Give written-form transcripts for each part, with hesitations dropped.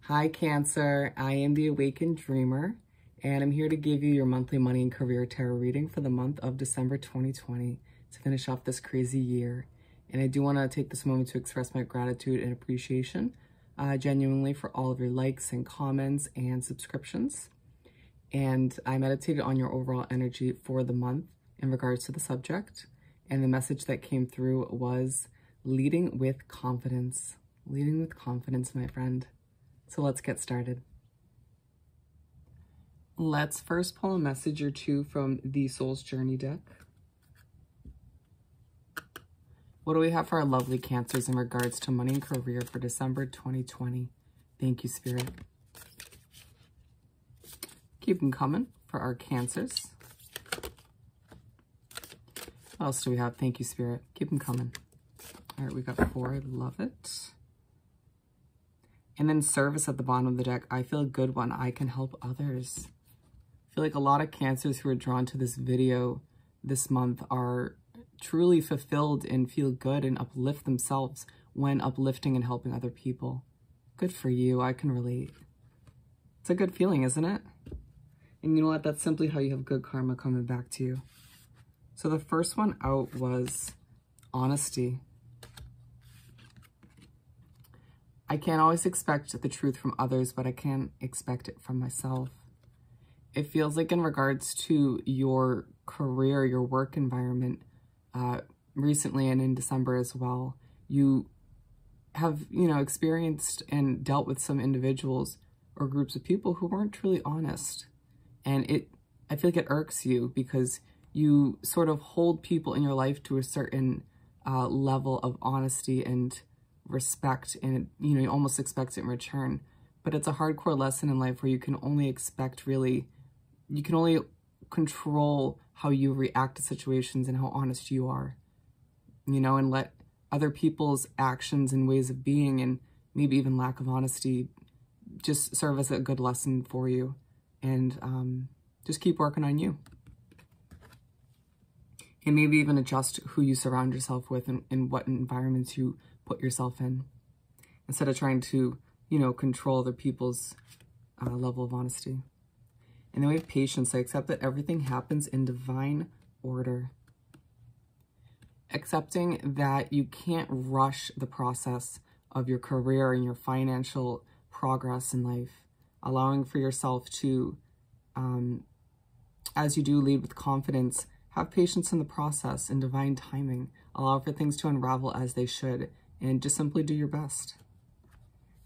Hi Cancer, I am the Awakened Dreamer, and I'm here to give you your monthly money and career tarot reading for the month of December 2020 to finish off this crazy year. And I do want to take this moment to express my gratitude and appreciation genuinely for all of your likes and comments and subscriptions. And I meditated on your overall energy for the month in regards to the subject. And the message that came through was leading with confidence. Leading with confidence, my friend. So let's get started. Let's first pull a message or two from the Soul's Journey deck. What do we have for our lovely Cancers in regards to money and career for December 2020? Thank you, Spirit. Keep them coming for our Cancers. What else do we have? Thank you, Spirit. Keep them coming. All right, we got 4. I love it. And then service at the bottom of the deck. I feel good when I can help others. I feel like a lot of Cancers who are drawn to this video this month are truly fulfilled and feel good and uplift themselves when uplifting and helping other people. Good for you. I can relate. It's a good feeling, isn't it? And you know what? That's simply how you have good karma coming back to you. So the first one out was honesty. I can't always expect the truth from others, but I can expect it from myself. It feels like in regards to your career, your work environment, recently and in December as well, you have, experienced and dealt with some individuals or groups of people who weren't truly honest. And I feel like it irks you because you sort of hold people in your life to a certain level of honesty and respect, and you almost expect it in return. But it's a hardcore lesson in life where you can only you can only control how you react to situations and how honest you are, and let other people's actions and ways of being and maybe even lack of honesty just serve as a good lesson for you. And just keep working on you. And maybe even adjust who you surround yourself with and what environments you put yourself in, instead of trying to, control other people's level of honesty. And then we have patience. I accept that everything happens in divine order. Accepting that you can't rush the process of your career and your financial progress in life. Allowing for yourself to, as you do lead with confidence, have patience in the process and divine timing. Allow for things to unravel as they should, and just simply do your best.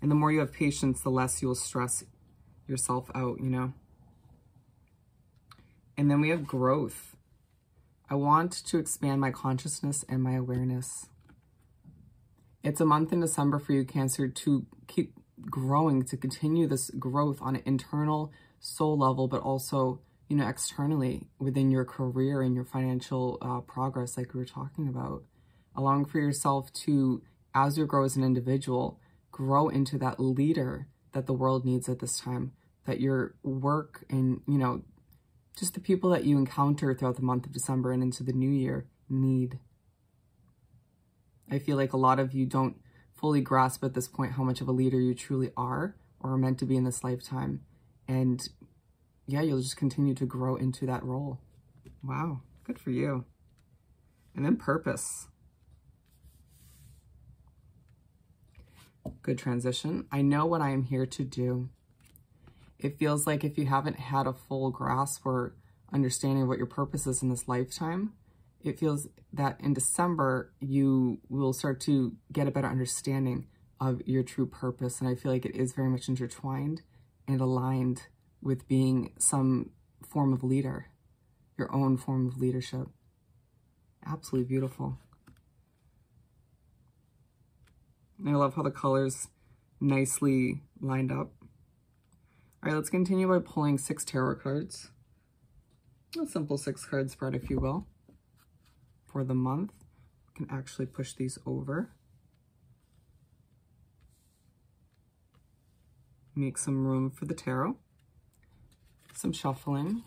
And the more you have patience, the less you will stress yourself out, And then we have growth. I want to expand my consciousness and my awareness. It's a month in December for you, Cancer, to keep growing, to continue this growth on an internal soul level, but also, externally within your career and your financial progress, like we were talking about. Allowing for yourself to, as you grow as an individual, grow into that leader that the world needs at this time, that your work and, just the people that you encounter throughout the month of December and into the new year need. I feel like a lot of you don't fully grasp at this point how much of a leader you truly are or are meant to be in this lifetime. And yeah, you'll just continue to grow into that role. Wow, good for you. And then purpose. Good transition. I know what I am here to do. It feels like if you haven't had a full grasp or understanding of what your purpose is in this lifetime, it feels that in December, you will start to get a better understanding of your true purpose. And I feel like it is very much intertwined and aligned with being some form of leader, your own form of leadership. Absolutely beautiful. And I love how the colors nicely lined up. All right, let's continue by pulling 6 tarot cards. A simple 6-card spread, if you will, for the month. You can actually push these over. Make some room for the tarot. Some shuffling.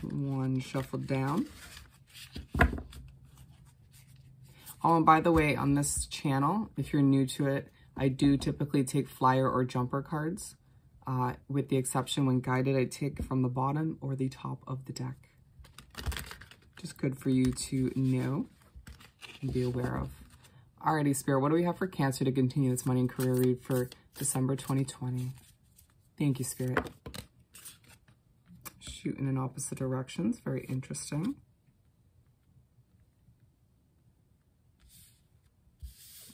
One shuffled down. Oh, and by the way, on this channel, if you're new to it, I do typically take flyer or jumper cards, with the exception when guided, I take from the bottom or the top of the deck. Just good for you to know and be aware of. Alrighty, Spirit, what do we have for Cancer to continue this money and career read for December 2020? Thank you, Spirit. Shooting in opposite directions, very interesting.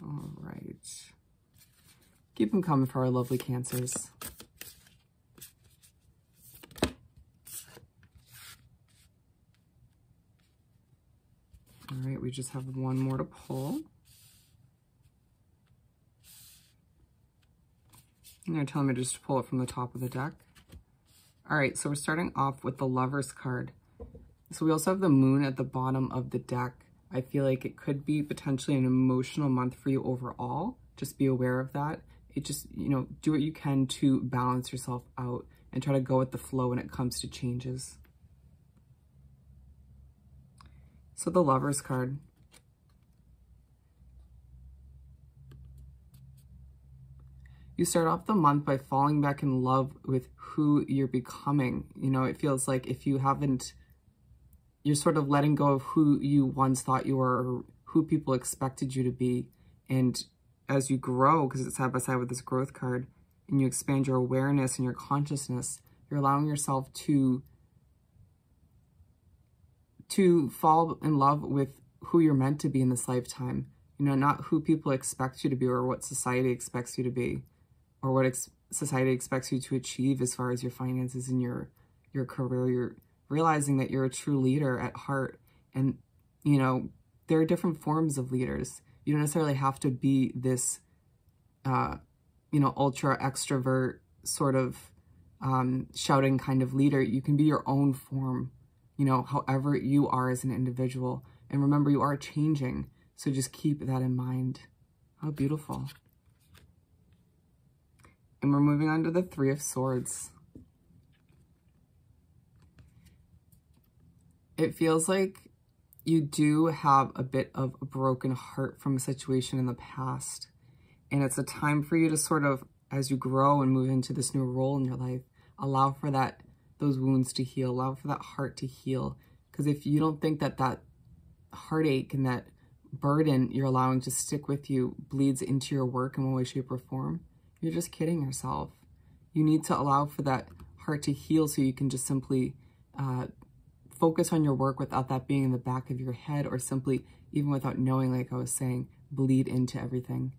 All right. Keep them coming for our lovely Cancers. All right, we just have one more to pull. And they're telling me just to pull it from the top of the deck. All right, so we're starting off with the Lovers card. So we also have the Moon at the bottom of the deck. I feel like it could be potentially an emotional month for you overall. Just be aware of that. It just, you know, do what you can to balance yourself out and try to go with the flow when it comes to changes. So the Lovers card. You start off the month by falling back in love with who you're becoming. You know, it feels like if you haven't, you're sort of letting go of who you once thought you were or who people expected you to be. And as you grow, because it's side by side with this growth card, and you expand your awareness and your consciousness, you're allowing yourself to fall in love with who you're meant to be in this lifetime. You know, not who people expect you to be or what society expects you to be, or what society expects you to achieve as far as your finances and your career. You're realizing that you're a true leader at heart. And, you know, there are different forms of leaders. You don't necessarily have to be this, you know, ultra extrovert sort of shouting kind of leader. You can be your own form, you know, however you are as an individual. And remember, you are changing. So just keep that in mind. How beautiful. And we're moving on to the Three of Swords. It feels like you do have a bit of a broken heart from a situation in the past. And it's a time for you to sort of, as you grow and move into this new role in your life, allow for those wounds to heal, allow for that heart to heal. Because if you don't think that heartache and that burden you're allowing to stick with you bleeds into your work in one way, shape, or form, you're just kidding yourself. You need to allow for that heart to heal so you can just simply focus on your work without that being in the back of your head, or simply, even without knowing, like I was saying, bleed into everything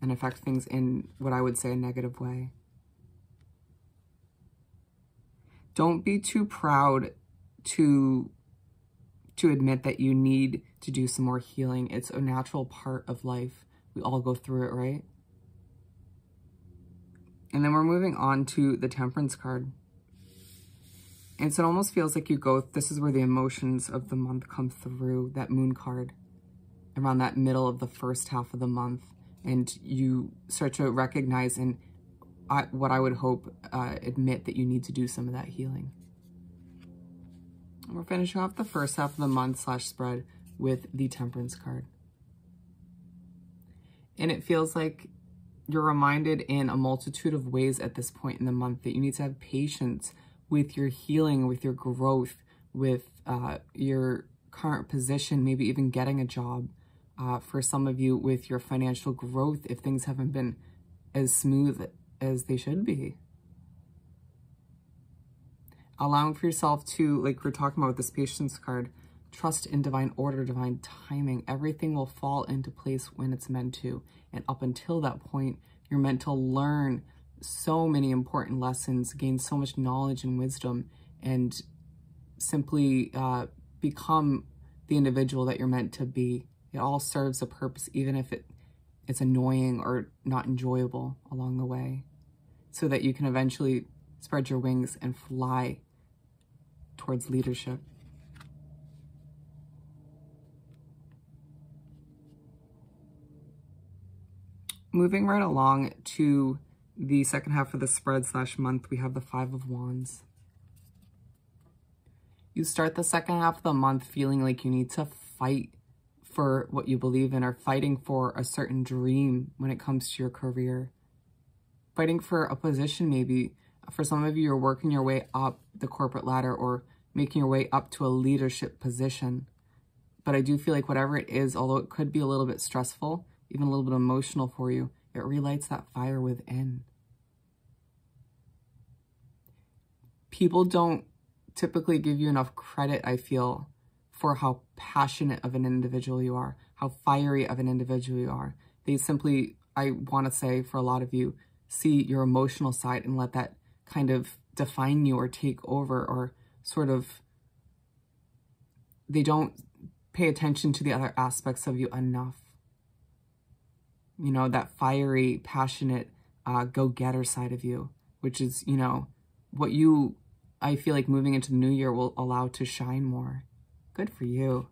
and affect things in what I would say a negative way. Don't be too proud to admit that you need to do some more healing. It's a natural part of life. We all go through it, right? And then we're moving on to the Temperance card. And so it almost feels like this is where the emotions of the month come through, that Moon card, around that middle of the first half of the month. And you start to recognize and what I would hope, admit that you need to do some of that healing. And we're finishing off the first half of the month / spread with the Temperance card. And it feels like you're reminded in a multitude of ways at this point in the month that you need to have patience with your healing, with your growth, with your current position, maybe even getting a job. For some of you, with your financial growth, if things haven't been as smooth as they should be. Allowing for yourself to, like we're talking about with this Patience card, trust in divine order, divine timing. Everything will fall into place when it's meant to. And up until that point, you're meant to learn so many important lessons, gain so much knowledge and wisdom, and simply become the individual that you're meant to be. It all serves a purpose, even if it's annoying or not enjoyable along the way, so that you can eventually spread your wings and fly towards leadership. Moving right along to the second half of the spread / month, we have the Five of Wands. You start the second half of the month feeling like you need to fight for what you believe in, or fighting for a certain dream when it comes to your career. Fighting for a position, maybe. For some of you, you're working your way up the corporate ladder or making your way up to a leadership position. But I do feel like whatever it is, although it could be a little bit stressful, even a little bit emotional for you, it relights that fire within. People don't typically give you enough credit, I feel, for how passionate of an individual you are, how fiery of an individual you are. They simply, I want to say for a lot of you, see your emotional side and let that kind of define you or take over, or sort of, they don't pay attention to the other aspects of you enough. You know, that fiery, passionate, go-getter side of you, which is, you know, what you, I feel like moving into the new year will allow to shine more. Good for you.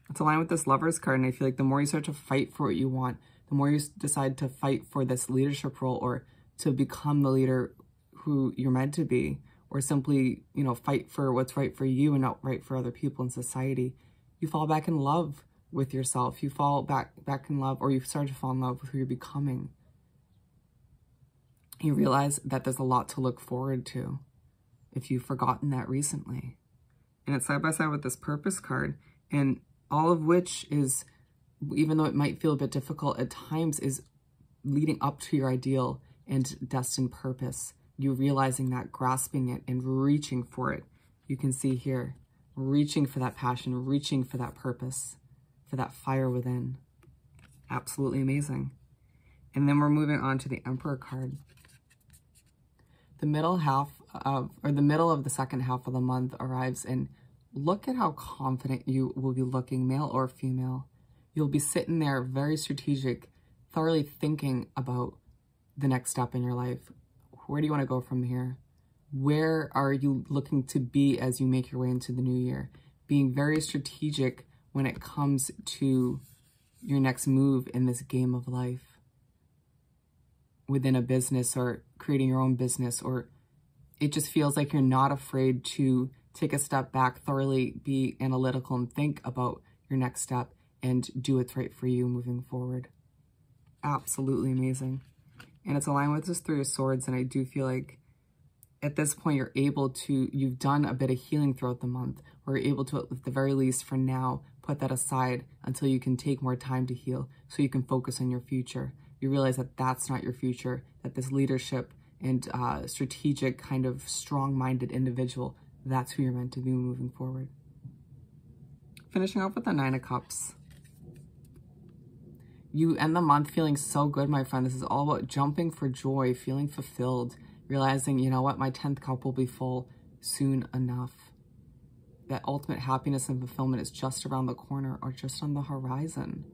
It's aligned with this Lovers card, and I feel like the more you start to fight for what you want, the more you decide to fight for this leadership role, or to become the leader who you're meant to be, or simply, you know, fight for what's right for you and not right for other people in society, you fall back in love with yourself. You fall back in love, or you start to fall in love with who you're becoming. You realize that there's a lot to look forward to if you've forgotten that recently. And it's side by side with this Purpose card, and all of which is, even though it might feel a bit difficult at times, is leading up to your ideal and destined purpose. You realizing that, grasping it, and reaching for it. You can see here, reaching for that passion, reaching for that purpose, for that fire within. Absolutely amazing. And then we're moving on to the Emperor card. The middle of the second half of the month arrives, and look at how confident you will be looking, male or female. You'll be sitting there very strategic, thoroughly thinking about the next step in your life. Where do you want to go from here? Where are you looking to be as you make your way into the new year? Being very strategic when it comes to your next move in this game of life. Within a business, or creating your own business, or it just feels like you're not afraid to take a step back, thoroughly be analytical, and think about your next step and do what's right for you moving forward. Absolutely amazing. And it's aligned with this Three of Swords, and I do feel like at this point you're able to, you've done a bit of healing throughout the month, or you're able to, at the very least for now, put that aside until you can take more time to heal so you can focus on your future. You realize that that's not your future, that this leadership and strategic, kind of strong-minded individual, that's who you're meant to be moving forward. Finishing off with the Nine of Cups. You end the month feeling so good, my friend. This is all about jumping for joy, feeling fulfilled, realizing, you know what, my 10th cup will be full soon enough. That ultimate happiness and fulfillment is just around the corner, or just on the horizon.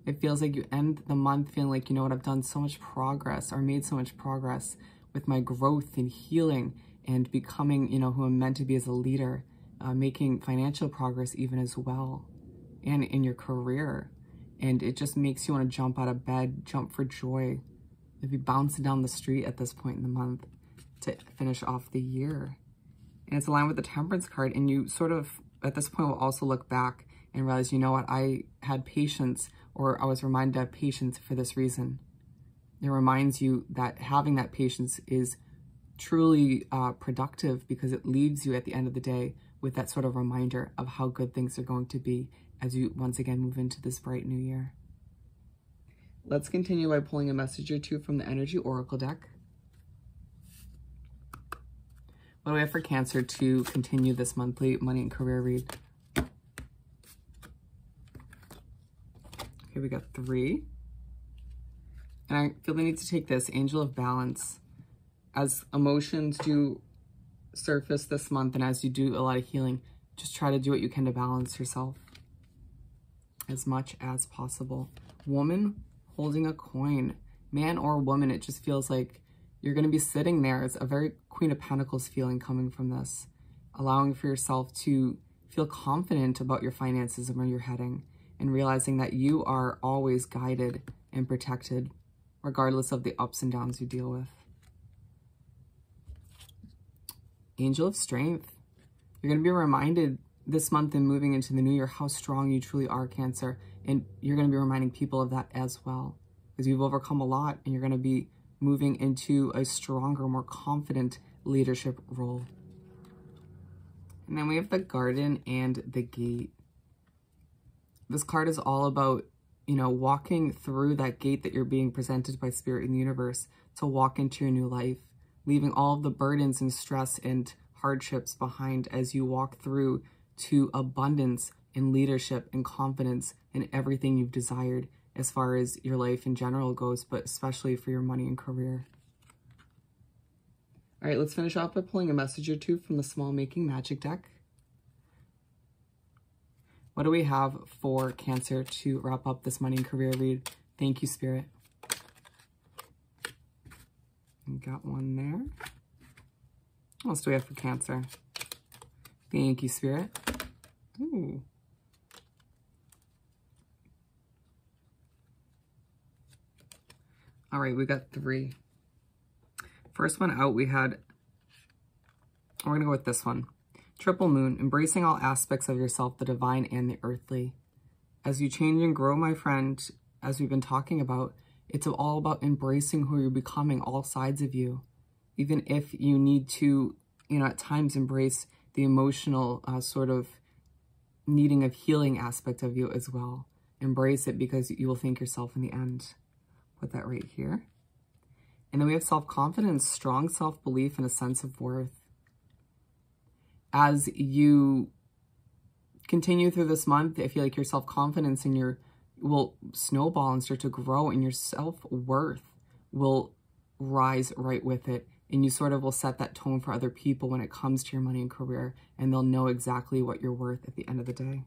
It feels like you end the month feeling like, you know what, I've done so much progress, or made so much progress with my growth and healing and becoming, you know, who I'm meant to be as a leader, making financial progress even as well, and in your career. And it just makes you want to jump out of bed, jump for joy. You'll be bouncing down the street at this point in the month to finish off the year. And it's aligned with the Temperance card, and you sort of, at this point, will also look back and realize, you know what, I had patience, or I was reminded to have patience for this reason. It reminds you that having that patience is truly productive, because it leaves you at the end of the day with that sort of reminder of how good things are going to be as you once again move into this bright new year. Let's continue by pulling a message or two from the Energy Oracle deck. What do we have for Cancer to continue this monthly money and career read? Okay, we got 3. And I feel the need to take this, Angel of Balance. As emotions do surface this month, and as you do a lot of healing, just try to do what you can to balance yourself as much as possible. Woman holding a coin. Man or woman, it just feels like you're going to be sitting there. It's a very Queen of Pentacles feeling coming from this. Allowing for yourself to feel confident about your finances and where you're heading, and realizing that you are always guided and protected, regardless of the ups and downs you deal with. Angel of Strength. You're going to be reminded this month and moving into the new year how strong you truly are, Cancer. And you're going to be reminding people of that as well, because you've overcome a lot and you're going to be moving into a stronger, more confident leadership role. And then we have the Garden and the Gate. This card is all about, you know, walking through that gate that you're being presented by Spirit in the universe to walk into your new life, leaving all of the burdens and stress and hardships behind as you walk through to abundance and leadership and confidence in everything you've desired as far as your life in general goes, but especially for your money and career. All right, let's finish off by pulling a message or two from the Small Making Magic deck. What do we have for Cancer to wrap up this money and career read? Thank you, Spirit. We got one there. What else do we have for Cancer? Thank you, Spirit. Ooh. All right, we got 3. First one out, we're going to go with this one. Triple Moon, embracing all aspects of yourself, the divine and the earthly. As you change and grow, my friend, as we've been talking about, it's all about embracing who you're becoming, all sides of you. Even if you need to, you know, at times embrace the emotional sort of needing of healing aspect of you as well. Embrace it because you will thank yourself in the end. Put that right here. And then we have self-confidence, strong self-belief, and a sense of worth. As you continue through this month, I feel like your self-confidence and will snowball and start to grow, and your self-worth will rise right with it. And you sort of will set that tone for other people when it comes to your money and career, and they'll know exactly what you're worth at the end of the day.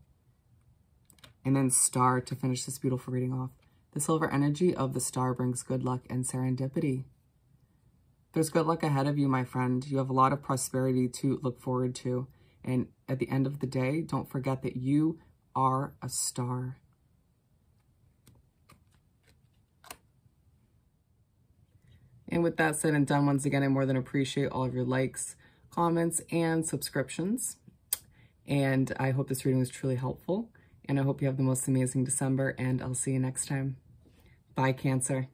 And then Star to finish this beautiful reading off. The silver energy of the star brings good luck and serendipity. There's good luck ahead of you, my friend. You have a lot of prosperity to look forward to. And at the end of the day, don't forget that you are a star. And with that said and done, once again, I more than appreciate all of your likes, comments, and subscriptions. And I hope this reading was truly helpful. And I hope you have the most amazing December, and I'll see you next time. Bye, Cancer.